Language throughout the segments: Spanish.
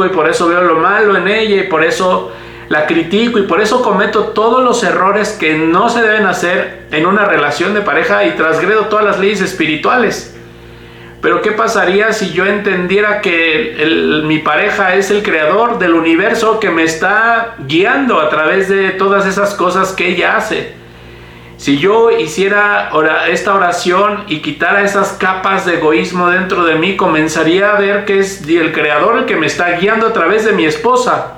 y por eso veo lo malo en ella y por eso la critico y por eso cometo todos los errores que no se deben hacer en una relación de pareja y transgredo todas las leyes espirituales. Pero ¿qué pasaría si yo entendiera que mi pareja es el creador del universo que me está guiando a través de todas esas cosas que ella hace? Si yo hiciera esta oración y quitara esas capas de egoísmo dentro de mí, comenzaría a ver que es el creador el que me está guiando a través de mi esposa.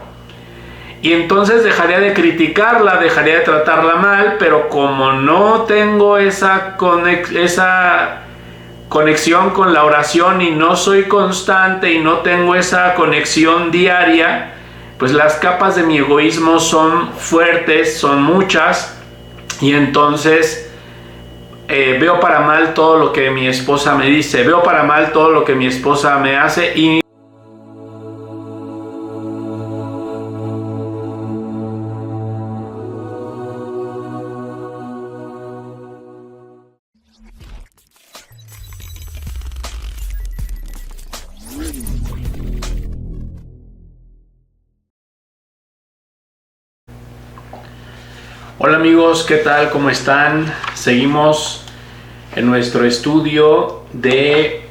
Y entonces dejaría de criticarla, dejaría de tratarla mal, pero como no tengo esa conexión con la oración y no soy constante y no tengo esa conexión diaria, pues las capas de mi egoísmo son fuertes, son muchas, y entonces veo para mal todo lo que mi esposa me dice, veo para mal todo lo que mi esposa me hace y Hola amigos, ¿qué tal? ¿Cómo están? Seguimos en nuestro estudio de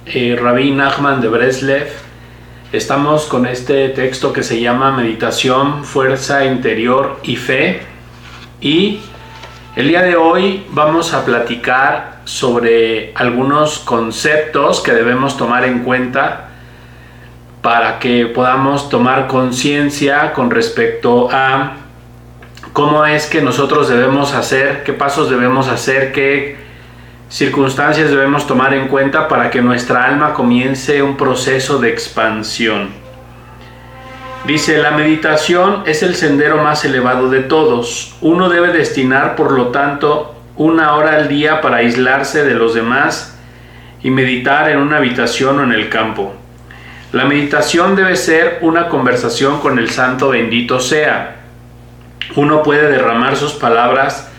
Rabbi Nachman de Breslev. Estamos con este texto que se llama Meditación, Fuerza Interior y Fe. Y el día de hoy vamos a platicar sobre algunos conceptos que debemos tomar en cuenta para que podamos tomar conciencia con respecto a cómo es que nosotros debemos hacer, qué pasos debemos hacer, qué circunstancias debemos tomar en cuenta para que nuestra alma comience un proceso de expansión. Dice, la meditación es el sendero más elevado de todos. Uno debe destinar, por lo tanto, 1 hora al día para aislarse de los demás y meditar en una habitación o en el campo. La meditación debe ser una conversación con el Santo bendito sea. Uno puede derramar sus palabras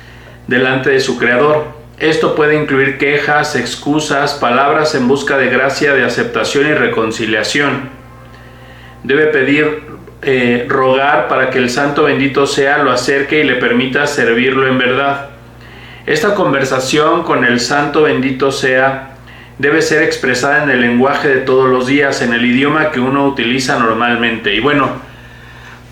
delante de su Creador. Esto puede incluir quejas, excusas, palabras en busca de gracia, de aceptación y reconciliación. Debe pedir, rogar para que el Santo bendito sea lo acerque y le permita servirlo en verdad. Esta conversación con el Santo bendito sea debe ser expresada en el lenguaje de todos los días, en el idioma que uno utiliza normalmente. Y bueno,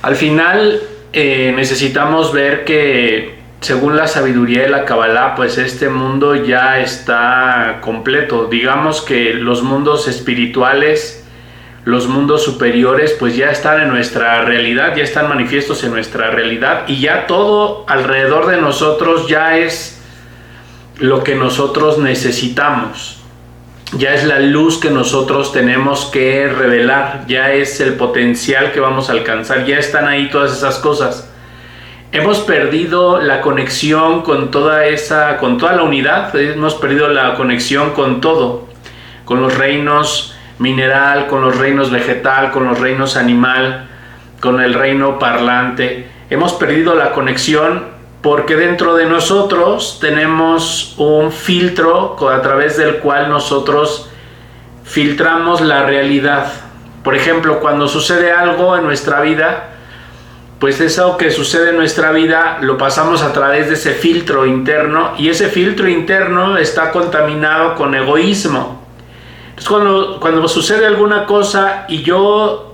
al final necesitamos ver que según la sabiduría de la Kabbalah, pues este mundo ya está completo. Digamos que los mundos espirituales, los mundos superiores, pues ya están en nuestra realidad, ya están manifiestos en nuestra realidad y ya todo alrededor de nosotros ya es lo que nosotros necesitamos. Ya es la luz que nosotros tenemos que revelar, ya es el potencial que vamos a alcanzar, ya están ahí todas esas cosas. Hemos perdido la conexión con toda la unidad, hemos perdido la conexión con todo, con los reinos mineral, con los reinos vegetal, con los reinos animal, con el reino parlante. Hemos perdido la conexión porque dentro de nosotros tenemos un filtro a través del cual nosotros filtramos la realidad. Por ejemplo, cuando sucede algo en nuestra vida, pues eso que sucede en nuestra vida lo pasamos a través de ese filtro interno y ese filtro interno está contaminado con egoísmo. Entonces cuando sucede alguna cosa y yo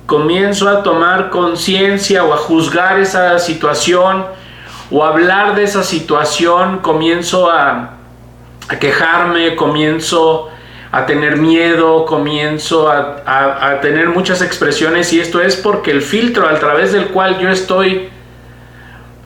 comienzo a tomar conciencia o a juzgar esa situación o a hablar de esa situación, comienzo a quejarme, comienzo a tener miedo, comienzo a tener muchas expresiones, y esto es porque el filtro a través del cual yo estoy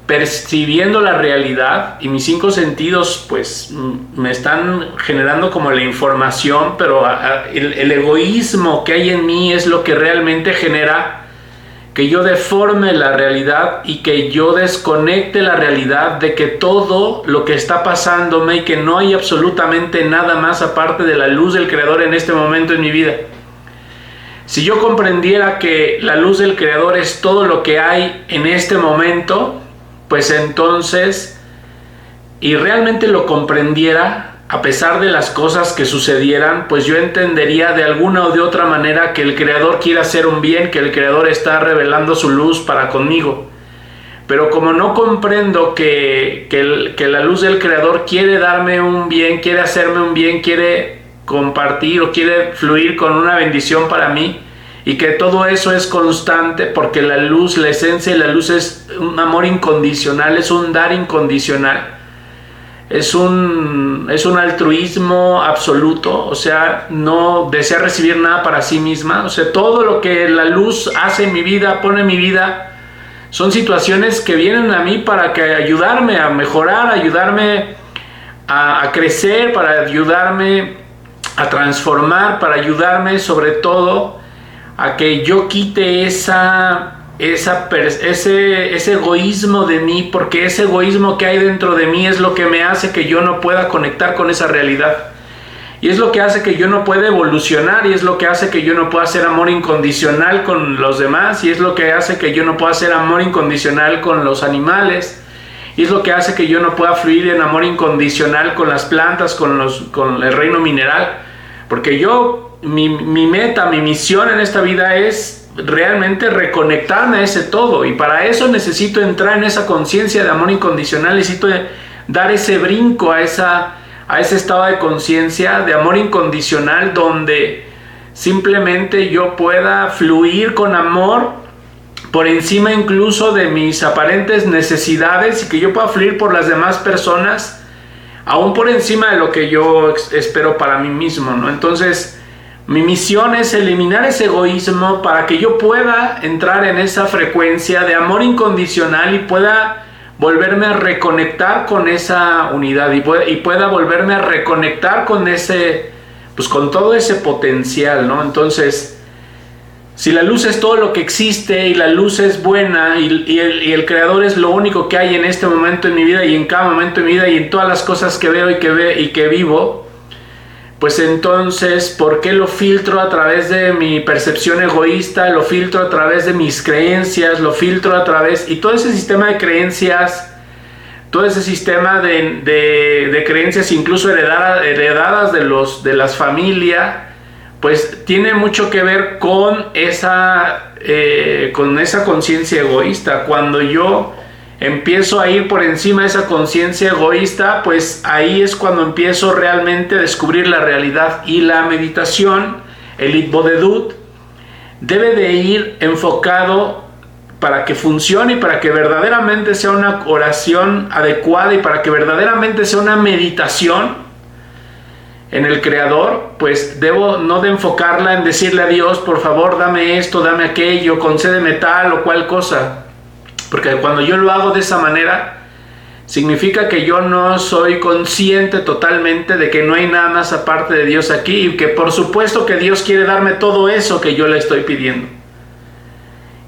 percibiendo la realidad y mis 5 sentidos pues me están generando como la información, pero el egoísmo que hay en mí es lo que realmente genera que yo deforme la realidad y que yo desconecte la realidad de que todo lo que está pasándome y que no hay absolutamente nada más aparte de la luz del Creador en este momento en mi vida. Si yo comprendiera que la luz del Creador es todo lo que hay en este momento, pues entonces, y realmente lo comprendiera, a pesar de las cosas que sucedieran, pues yo entendería de alguna o de otra manera que el Creador quiere hacer un bien, que el Creador está revelando su luz para conmigo. Pero como no comprendo que la luz del Creador quiere darme un bien, quiere hacerme un bien, quiere compartir o quiere fluir con una bendición para mí, y que todo eso es constante, porque la luz, la esencia de la luz es un amor incondicional, es un dar incondicional. Es un altruismo absoluto, o sea, no desea recibir nada para sí misma. O sea, todo lo que la luz hace en mi vida, pone en mi vida, son situaciones que vienen a mí para que ayudarme a mejorar, ayudarme a crecer, para ayudarme a transformar, para ayudarme sobre todo a que yo quite ese egoísmo de mí, porque ese egoísmo que hay dentro de mí es lo que me hace que yo no pueda conectar con esa realidad, y es lo que hace que yo no pueda evolucionar, y es lo que hace que yo no pueda hacer amor incondicional con los demás, y es lo que hace que yo no pueda hacer amor incondicional con los animales, y es lo que hace que yo no pueda fluir en amor incondicional con las plantas, con el reino mineral, porque mi meta, mi misión en esta vida es realmente reconectarme a ese todo, y para eso necesito entrar en esa conciencia de amor incondicional, necesito dar ese brinco a ese estado de conciencia de amor incondicional, donde simplemente yo pueda fluir con amor por encima incluso de mis aparentes necesidades, y que yo pueda fluir por las demás personas aún por encima de lo que yo espero para mí mismo, ¿no? Entonces, mi misión es eliminar ese egoísmo para que yo pueda entrar en esa frecuencia de amor incondicional y pueda volverme a reconectar con esa unidad, y pueda volverme a reconectar con con todo ese potencial, ¿no? Entonces, si la luz es todo lo que existe y la luz es buena y el Creador es lo único que hay en este momento en mi vida y en cada momento de mi vida y en todas las cosas que veo y que vivo, pues entonces, ¿por qué lo filtro a través de mi percepción egoísta? Lo filtro a través de mis creencias, lo filtro a través... Y todo ese sistema de creencias, todo ese sistema de creencias incluso heredadas de las familias, pues tiene mucho que ver con esa conciencia egoísta. Cuando yo empiezo a ir por encima de esa conciencia egoísta, pues ahí es cuando empiezo realmente a descubrir la realidad. Y la meditación, el Itbodedut, debe de ir enfocado para que funcione y para que verdaderamente sea una oración adecuada y para que verdaderamente sea una meditación en el Creador, pues debo no de enfocarla en decirle a Dios, por favor dame esto, dame aquello, concédeme tal o cual cosa. Porque cuando yo lo hago de esa manera, significa que yo no soy consciente totalmente de que no hay nada más aparte de Dios aquí, y que por supuesto que Dios quiere darme todo eso que yo le estoy pidiendo.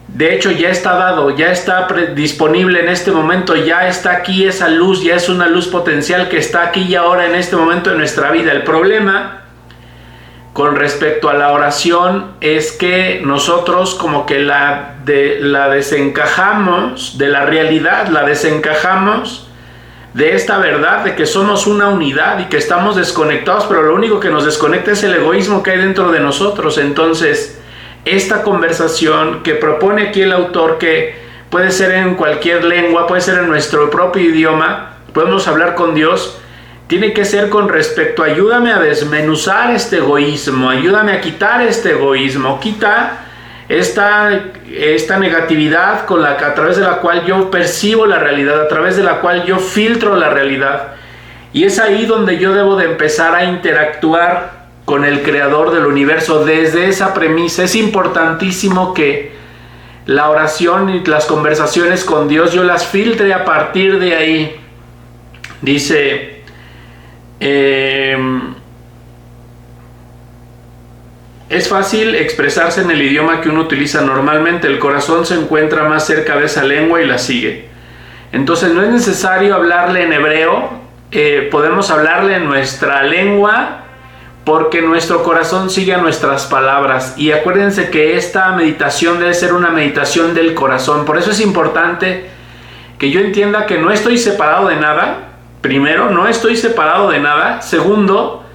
De hecho, ya está dado, ya está disponible en este momento, ya está aquí esa luz, ya es una luz potencial que está aquí y ahora en este momento de nuestra vida. El problema con respecto a la oración es que nosotros como que la desencajamos de la realidad, la desencajamos de esta verdad de que somos una unidad y que estamos desconectados, pero lo único que nos desconecta es el egoísmo que hay dentro de nosotros. Entonces, esta conversación que propone aquí el autor, que puede ser en cualquier lengua, puede ser en nuestro propio idioma, podemos hablar con Dios, tiene que ser con respecto, ayúdame a desmenuzar este egoísmo, ayúdame a quitar este egoísmo, quita esta negatividad a través de la cual yo percibo la realidad, a través de la cual yo filtro la realidad. Y es ahí donde yo debo de empezar a interactuar con el Creador del universo desde esa premisa. Es importantísimo que la oración y las conversaciones con Dios yo las filtre a partir de ahí. Dice, es fácil expresarse en el idioma que uno utiliza normalmente. El corazón se encuentra más cerca de esa lengua y la sigue. Entonces no es necesario hablarle en hebreo, podemos hablarle en nuestra lengua, porque nuestro corazón sigue a nuestras palabras. Y acuérdense que esta meditación debe ser una meditación del corazón. Por eso es importante que yo entienda que no estoy separado de nada, primero, no estoy separado de nada. Segundo,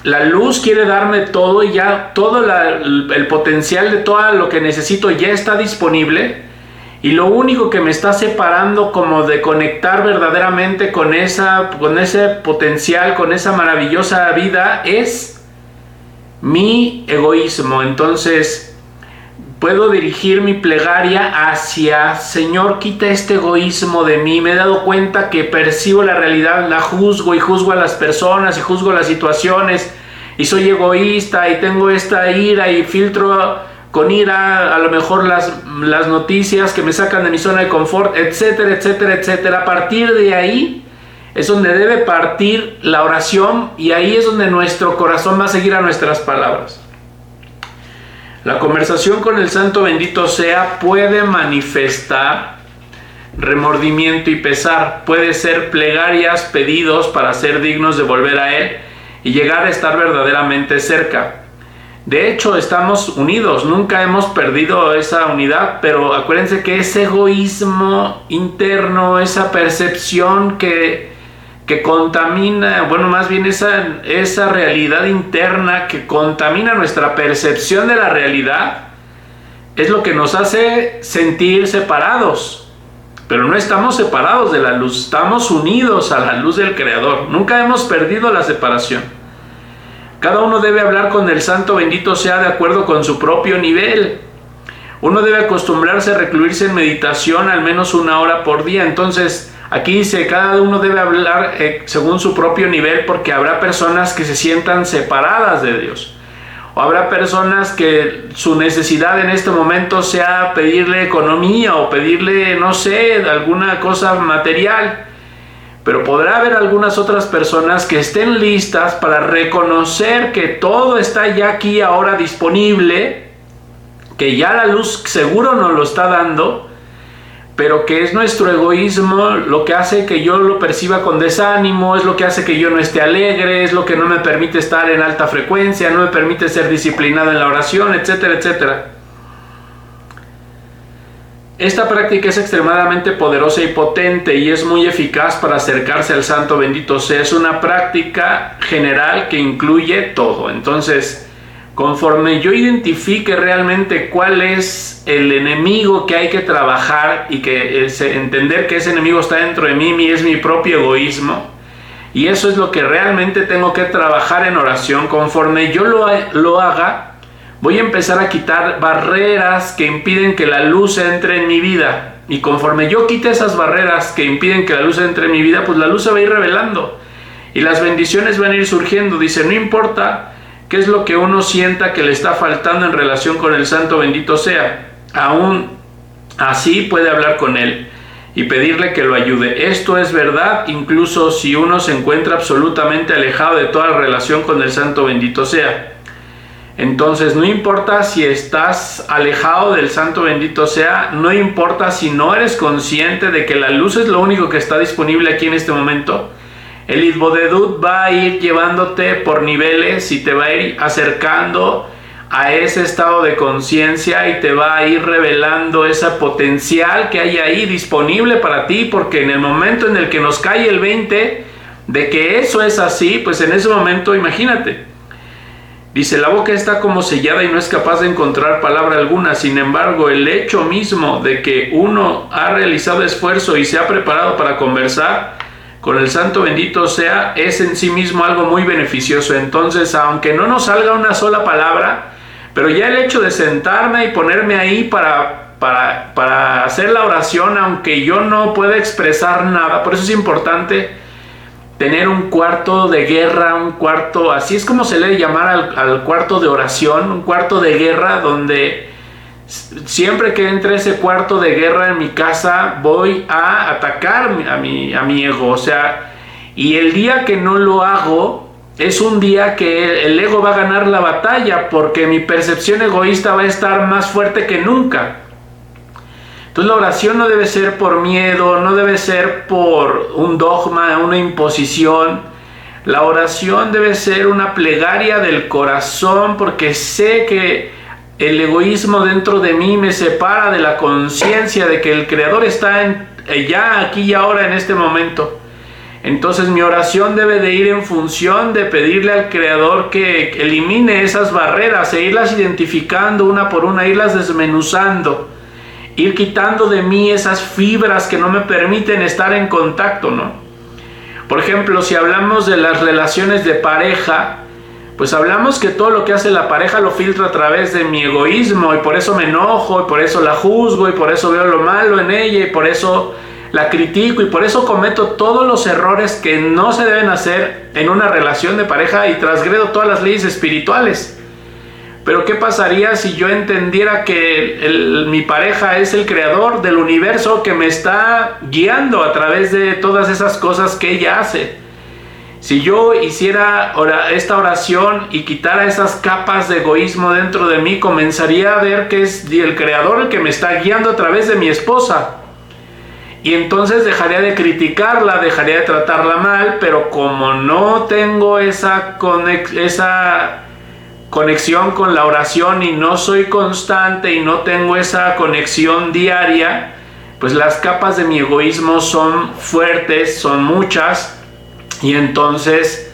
la luz quiere darme todo y ya todo el potencial de todo lo que necesito ya está disponible. Y lo único que me está separando como de conectar verdaderamente con ese potencial, con esa maravillosa vida, es mi egoísmo. Entonces puedo dirigir mi plegaria hacia: Señor, quita este egoísmo de mí. Me he dado cuenta que percibo la realidad, la juzgo y juzgo a las personas y juzgo las situaciones y soy egoísta y tengo esta ira y filtro con ira a lo mejor las noticias que me sacan de mi zona de confort, etcétera, etcétera, etcétera. A partir de ahí es donde debe partir la oración, y ahí es donde nuestro corazón va a seguir a nuestras palabras. La conversación con el Santo bendito sea puede manifestar remordimiento y pesar, puede ser plegarias, pedidos para ser dignos de volver a Él y llegar a estar verdaderamente cerca. De hecho, estamos unidos, nunca hemos perdido esa unidad, pero acuérdense que ese egoísmo interno, esa percepción que contamina, bueno, más bien esa realidad interna que contamina nuestra percepción de la realidad, es lo que nos hace sentir separados. Pero no estamos separados de la luz, estamos unidos a la luz del Creador. Nunca hemos perdido la separación. Cada uno debe hablar con el Santo bendito sea de acuerdo con su propio nivel. Uno debe acostumbrarse a recluirse en meditación al menos 1 hora por día. Entonces, aquí dice, cada uno debe hablar según su propio nivel, porque habrá personas que se sientan separadas de Dios. O habrá personas que su necesidad en este momento sea pedirle economía o pedirle, no sé, alguna cosa material. Pero podrá haber algunas otras personas que estén listas para reconocer que todo está ya aquí ahora disponible, que ya la luz seguro nos lo está dando, pero que es nuestro egoísmo lo que hace que yo lo perciba con desánimo, es lo que hace que yo no esté alegre, es lo que no me permite estar en alta frecuencia, no me permite ser disciplinado en la oración, etcétera, etcétera. Esta práctica es extremadamente poderosa y potente y es muy eficaz para acercarse al Santo bendito sea. Es una práctica general que incluye todo. Entonces, conforme yo identifique realmente cuál es el enemigo que hay que trabajar y que entender que ese enemigo está dentro de mí, es mi propio egoísmo, y eso es lo que realmente tengo que trabajar en oración, conforme yo lo haga, voy a empezar a quitar barreras que impiden que la luz entre en mi vida. Y conforme yo quite esas barreras que impiden que la luz entre en mi vida, pues la luz se va a ir revelando. Y las bendiciones van a ir surgiendo. Dice, no importa qué es lo que uno sienta que le está faltando en relación con el Santo bendito sea. Aún así puede hablar con Él y pedirle que lo ayude. Esto es verdad, incluso si uno se encuentra absolutamente alejado de toda relación con el Santo bendito sea. Entonces, no importa si estás alejado del Santo bendito sea, no importa si no eres consciente de que la luz es lo único que está disponible aquí en este momento. El Itbodedut va a ir llevándote por niveles y te va a ir acercando a ese estado de conciencia y te va a ir revelando ese potencial que hay ahí disponible para ti, porque en el momento en el que nos cae el 20 de que eso es así, pues en ese momento, imagínate. Dice, la boca está como sellada y no es capaz de encontrar palabra alguna. Sin embargo, el hecho mismo de que uno ha realizado esfuerzo y se ha preparado para conversar con el Santo bendito sea, es en sí mismo algo muy beneficioso. Entonces, aunque no nos salga una sola palabra, pero ya el hecho de sentarme y ponerme ahí para hacer la oración, aunque yo no pueda expresar nada, por eso es importante tener un cuarto de guerra, un cuarto, así es como se le debe llamar al cuarto de oración, un cuarto de guerra donde siempre que entre ese cuarto de guerra en mi casa voy a atacar a mi ego, o sea, y el día que no lo hago es un día que el ego va a ganar la batalla, porque mi percepción egoísta va a estar más fuerte que nunca. Entonces la oración no debe ser por miedo, no debe ser por un dogma, una imposición. La oración debe ser una plegaria del corazón, porque sé que el egoísmo dentro de mí me separa de la conciencia de que el Creador está ya aquí y ahora en este momento. Entonces mi oración debe de ir en función de pedirle al Creador que elimine esas barreras e irlas identificando una por una, irlas desmenuzando, ir quitando de mí esas fibras que no me permiten estar en contacto, ¿no? Por ejemplo, si hablamos de las relaciones de pareja, pues hablamos que todo lo que hace la pareja lo filtra a través de mi egoísmo, y por eso me enojo, y por eso la juzgo, y por eso veo lo malo en ella, y por eso la critico, y por eso cometo todos los errores que no se deben hacer en una relación de pareja y transgredo todas las leyes espirituales. Pero ¿qué pasaría si yo entendiera que mi pareja es el creador del universo que me está guiando a través de todas esas cosas que ella hace? Si yo hiciera esta oración y quitara esas capas de egoísmo dentro de mí, comenzaría a ver que es el creador el que me está guiando a través de mi esposa. Y entonces dejaría de criticarla, dejaría de tratarla mal, pero como no tengo esa conexión con la oración y no soy constante y no tengo esa conexión diaria, pues las capas de mi egoísmo son fuertes, son muchas, y entonces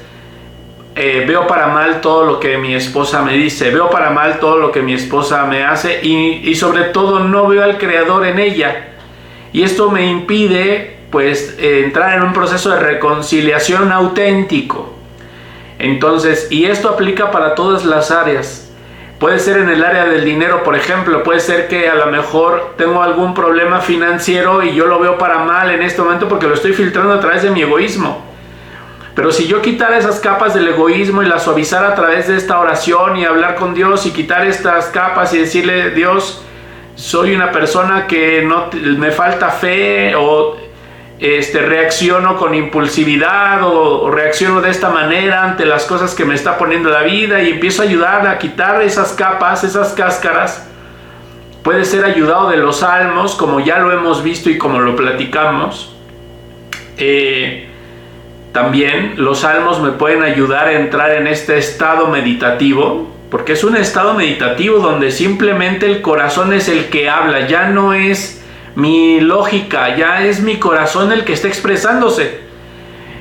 veo para mal todo lo que mi esposa me dice, veo para mal todo lo que mi esposa me hace, y sobre todo no veo al Creador en ella. Y esto me impide pues entrar en un proceso de reconciliación auténtico. Entonces, y esto aplica para todas las áreas. Puede ser en el área del dinero, por ejemplo. Puede ser que a lo mejor tengo algún problema financiero y yo lo veo para mal en este momento porque lo estoy filtrando a través de mi egoísmo. Pero si yo quitara esas capas del egoísmo y las suavizara a través de esta oración y hablar con Dios y quitar estas capas y decirle: Dios, soy una persona que me falta fe, o reacciono con impulsividad, o reacciono de esta manera ante las cosas que me está poniendo la vida, y empiezo a ayudar a quitar esas capas, esas cáscaras. Puede ser ayudado de los salmos, como ya lo hemos visto y como lo platicamos. También los salmos me pueden ayudar a entrar en este estado meditativo, porque es un estado meditativo donde simplemente el corazón es el que habla, ya no es mi lógica, ya es mi corazón el que está expresándose.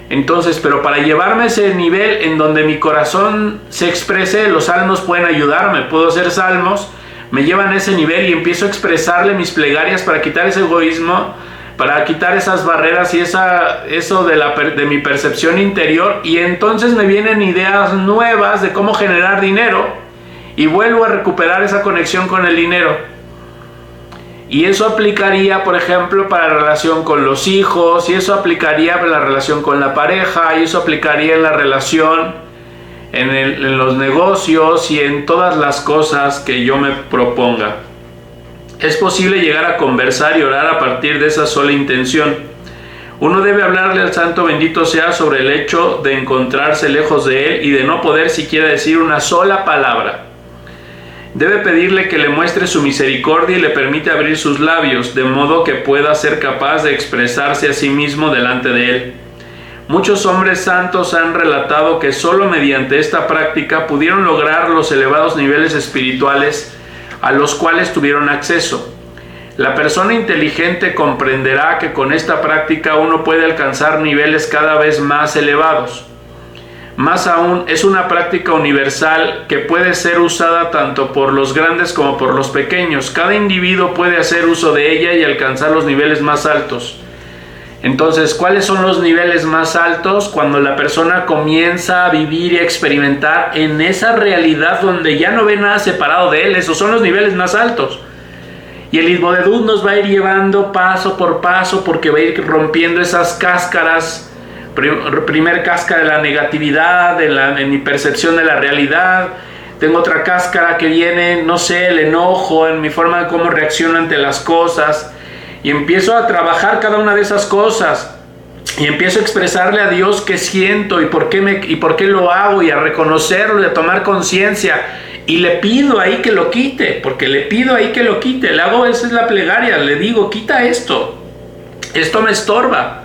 Entonces, pero para llevarme a ese nivel en donde mi corazón se exprese, los salmos pueden ayudarme. Puedo hacer salmos, me llevan a ese nivel y empiezo a expresarle mis plegarias para quitar ese egoísmo, para quitar esas barreras y eso de mi percepción interior, y entonces me vienen ideas nuevas de cómo generar dinero, y vuelvo a recuperar esa conexión con el dinero. Y eso aplicaría, por ejemplo, para la relación con los hijos, y eso aplicaría para la relación con la pareja, y eso aplicaría en la relación, en los negocios y en todas las cosas que yo me proponga. Es posible llegar a conversar y orar a partir de esa sola intención. Uno debe hablarle al Santo bendito sea sobre el hecho de encontrarse lejos de Él y de no poder siquiera decir una sola palabra. Debe pedirle que le muestre su misericordia y le permite abrir sus labios, de modo que pueda ser capaz de expresarse a sí mismo delante de Él. Muchos hombres santos han relatado que solo mediante esta práctica pudieron lograr los elevados niveles espirituales a los cuales tuvieron acceso. La persona inteligente comprenderá que con esta práctica uno puede alcanzar niveles cada vez más elevados. Más aún, es una práctica universal que puede ser usada tanto por los grandes como por los pequeños. Cada individuo puede hacer uso de ella y alcanzar los niveles más altos. Entonces, ¿cuáles son los niveles más altos? Cuando la persona comienza a vivir y a experimentar en esa realidad donde ya no ve nada separado de él. Esos son los niveles más altos. Y el Isbodedut nos va a ir llevando paso por paso, porque va a ir rompiendo esas cáscaras. Primer cáscara de la negatividad, en mi percepción de la realidad. Tengo otra cáscara que viene, no sé, el enojo, en mi forma de cómo reacciono ante las cosas. Y empiezo a trabajar cada una de esas cosas. Y empiezo a expresarle a Dios qué siento y por qué lo hago, y a reconocerlo y a tomar conciencia. Y le pido ahí que lo quite, porque le pido ahí que lo quite. Le hago, esa es la plegaria, le digo: quita esto. Esto me estorba.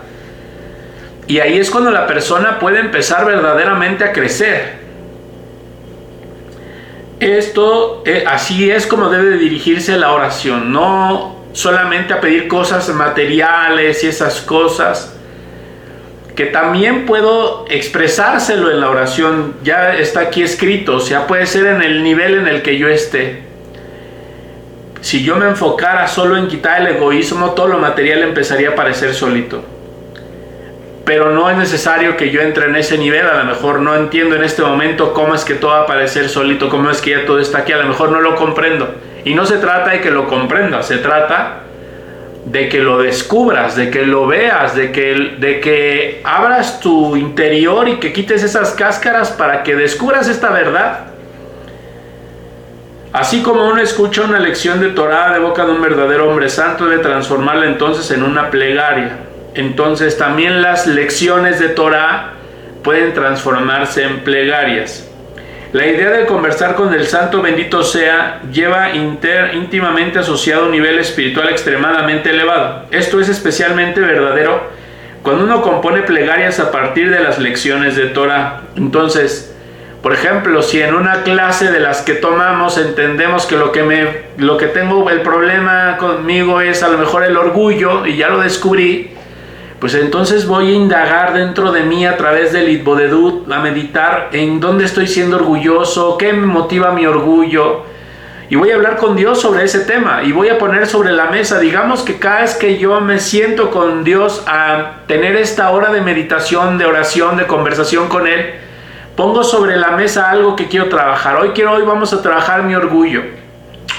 Y ahí es cuando la persona puede empezar verdaderamente a crecer. Esto, así es como debe dirigirse la oración. No solamente a pedir cosas materiales y esas cosas, que también puedo expresárselo en la oración. Ya está aquí escrito, o sea, puede ser en el nivel en el que yo esté. Si yo me enfocara solo en quitar el egoísmo, todo lo material empezaría a aparecer solito. Pero no es necesario que yo entre en ese nivel. A lo mejor no entiendo en este momento cómo es que todo va a aparecer solito, cómo es que ya todo está aquí. A lo mejor no lo comprendo. Y no se trata de que lo comprendas, se trata de que lo descubras, de que lo veas, de que abras tu interior y que quites esas cáscaras para que descubras esta verdad. Así como uno escucha una lección de Torah de boca de un verdadero hombre santo, debe transformarla entonces en una plegaria. Entonces también las lecciones de Torah pueden transformarse en plegarias. La idea de conversar con el santo bendito sea lleva íntimamente asociado un nivel espiritual extremadamente elevado. Esto es especialmente verdadero cuando uno compone plegarias a partir de las lecciones de Torah. Entonces, por ejemplo, si en una clase de las que tomamos entendemos que lo que tengo el problema conmigo es a lo mejor el orgullo y ya lo descubrí, pues entonces voy a indagar dentro de mí a través del Itbodedut, a meditar en dónde estoy siendo orgulloso, qué me motiva mi orgullo, y voy a hablar con Dios sobre ese tema, y voy a poner sobre la mesa, digamos que cada vez que yo me siento con Dios a tener esta hora de meditación, de oración, de conversación con Él, pongo sobre la mesa algo que quiero trabajar. Hoy vamos a trabajar mi orgullo,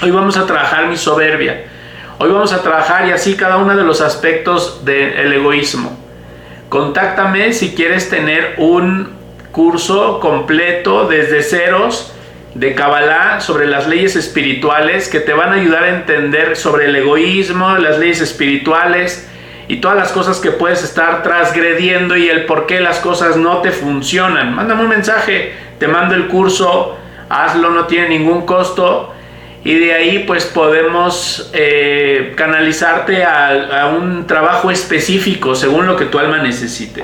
hoy vamos a trabajar mi soberbia, hoy vamos a trabajar y así cada uno de los aspectos del egoísmo. Contáctame si quieres tener un curso completo desde ceros de Kabbalah sobre las leyes espirituales que te van a ayudar a entender sobre el egoísmo, las leyes espirituales y todas las cosas que puedes estar transgrediendo y el por qué las cosas no te funcionan. Mándame un mensaje, te mando el curso, hazlo, no tiene ningún costo. Y de ahí pues podemos canalizarte a un trabajo específico según lo que tu alma necesite.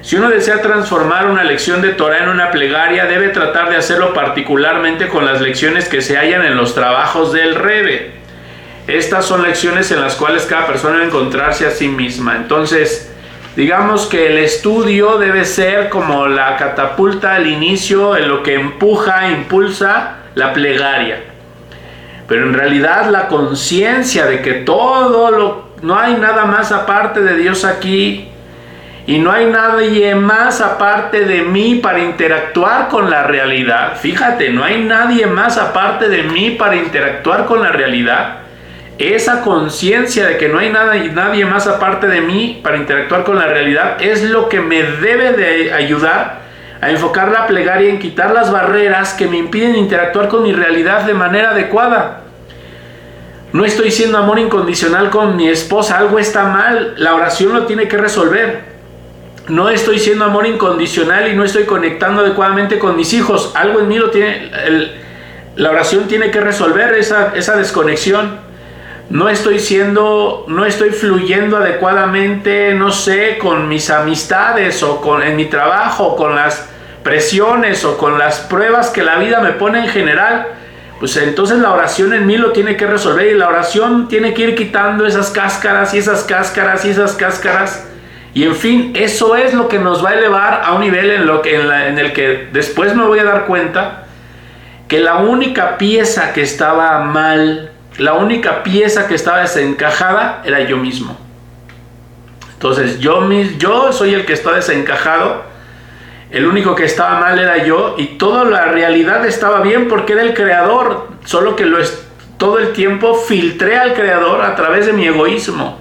Si uno desea transformar una lección de Torah en una plegaria, debe tratar de hacerlo particularmente con las lecciones que se hallan en los trabajos del Rebbe. Estas son lecciones en las cuales cada persona debe encontrarse a sí misma. Entonces, digamos que el estudio debe ser como la catapulta al inicio, en lo que impulsa la plegaria. Pero en realidad la conciencia de que no hay nada más aparte de Dios aquí y no hay nadie más aparte de mí para interactuar con la realidad. Fíjate, no hay nadie más aparte de mí para interactuar con la realidad. Esa conciencia de que no hay nadie más aparte de mí para interactuar con la realidad es lo que me debe de ayudar a enfocar la plegaria en quitar las barreras que me impiden interactuar con mi realidad de manera adecuada. No estoy siendo amor incondicional con mi esposa, algo está mal, la oración lo tiene que resolver. No estoy siendo amor incondicional y no estoy conectando adecuadamente con mis hijos, algo en mí la oración tiene que resolver esa desconexión. No estoy fluyendo adecuadamente, no sé, con mis amistades o en mi trabajo, con las presiones o con las pruebas que la vida me pone en general. Pues entonces la oración en mí lo tiene que resolver y la oración tiene que ir quitando esas cáscaras y esas cáscaras y esas cáscaras. Y en fin, eso es lo que nos va a elevar a un nivel en el que después me voy a dar cuenta que la única pieza que estaba mal, la única pieza que estaba desencajada era yo mismo. Entonces yo soy el que está desencajado. El único que estaba mal era yo y toda la realidad estaba bien porque era el creador, solo que todo el tiempo filtré al creador a través de mi egoísmo.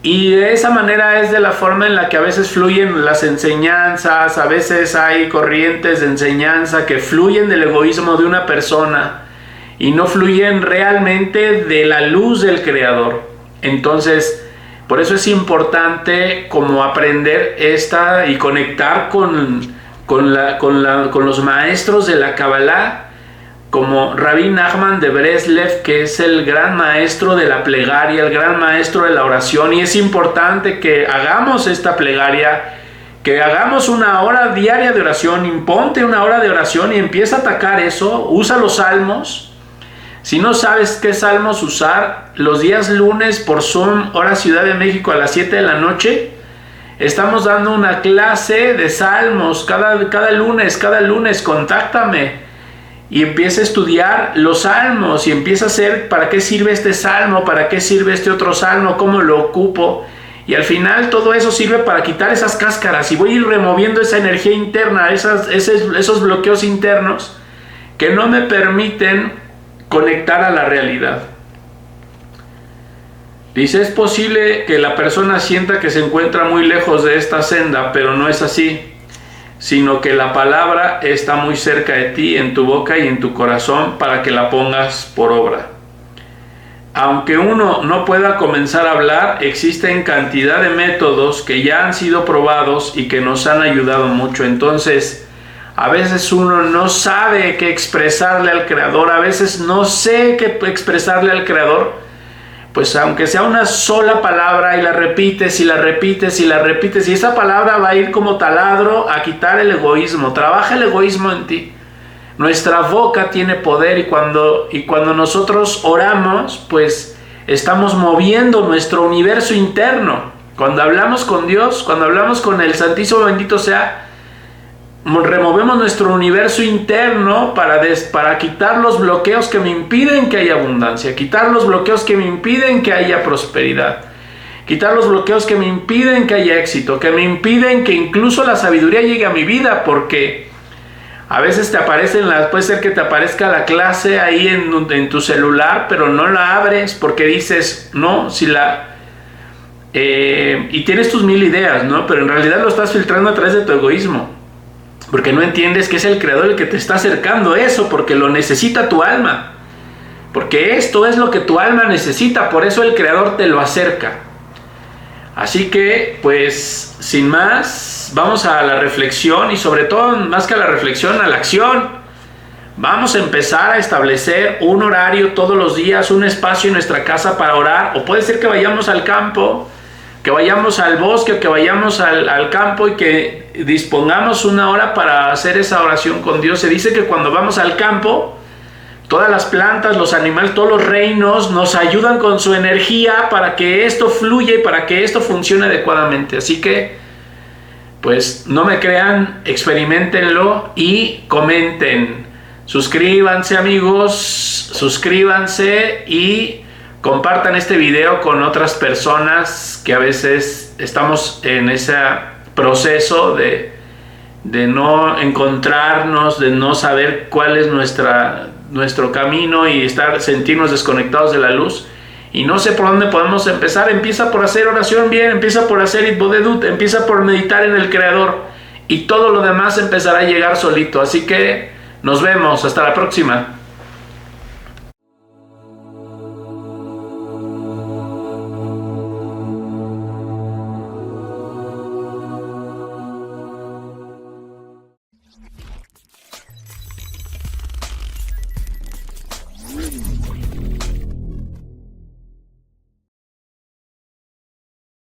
Y de esa manera es de la forma en la que a veces fluyen las enseñanzas, a veces hay corrientes de enseñanza que fluyen del egoísmo de una persona y no fluyen realmente de la luz del creador. Entonces, por eso es importante como aprender y conectar con los maestros de la Kabbalah, como Rabbi Nachman de Breslev, que es el gran maestro de la plegaria, el gran maestro de la oración. Y es importante que hagamos esta plegaria, que hagamos una hora diaria de oración. Imponte una hora de oración y empieza a atacar eso. Usa los salmos. Si no sabes qué salmos usar, los días lunes por Zoom, hora Ciudad de México, a las 7 de la noche, estamos dando una clase de salmos cada lunes, contáctame y empieza a estudiar los salmos y empieza a hacer para qué sirve este salmo, para qué sirve este otro salmo, cómo lo ocupo. Y al final todo eso sirve para quitar esas cáscaras y voy a ir removiendo esa energía interna, esos bloqueos internos que no me permiten conectar a la realidad. Dice, es posible que la persona sienta que se encuentra muy lejos de esta senda, pero no es así, sino que la palabra está muy cerca de ti, en tu boca y en tu corazón, para que la pongas por obra. Aunque uno no pueda comenzar a hablar, existen cantidad de métodos que ya han sido probados y que nos han ayudado mucho. Entonces, a veces uno no sabe qué expresarle al Creador, a veces no sé qué expresarle al Creador, pues aunque sea una sola palabra y la repites y la repites y la repites, y esa palabra va a ir como taladro a quitar el egoísmo. Trabaja el egoísmo en ti. Nuestra boca tiene poder y cuando nosotros oramos, pues estamos moviendo nuestro universo interno. Cuando hablamos con Dios, cuando hablamos con el Santísimo Bendito sea, removemos nuestro universo interno para quitar los bloqueos que me impiden que haya abundancia, quitar los bloqueos que me impiden que haya prosperidad, quitar los bloqueos que me impiden que haya éxito, que me impiden que incluso la sabiduría llegue a mi vida, porque a veces puede ser que te aparezca la clase ahí en tu celular, pero no la abres porque dices, no, y tienes tus 1000 ideas, ¿no? Pero en realidad lo estás filtrando a través de tu egoísmo. Porque no entiendes que es el Creador el que te está acercando eso, porque lo necesita tu alma. Porque esto es lo que tu alma necesita, por eso el Creador te lo acerca. Así que, pues, sin más, vamos a la reflexión y sobre todo, más que a la reflexión, a la acción. Vamos a empezar a establecer un horario todos los días, un espacio en nuestra casa para orar, o puede ser que vayamos al campo, que vayamos al bosque, que vayamos al campo y que dispongamos una hora para hacer esa oración con Dios. Se dice que cuando vamos al campo, todas las plantas, los animales, todos los reinos nos ayudan con su energía para que esto fluya y para que esto funcione adecuadamente. Así que, pues, no me crean, experiméntenlo y comenten. Suscríbanse, amigos, suscríbanse y compartan este video con otras personas que a veces estamos en ese proceso de no encontrarnos, de no saber cuál es nuestro camino y sentirnos desconectados de la luz y no sé por dónde podemos empezar. Empieza por hacer oración bien, empieza por hacer Itbodedut, empieza por meditar en el Creador y todo lo demás empezará a llegar solito. Así que nos vemos, hasta la próxima.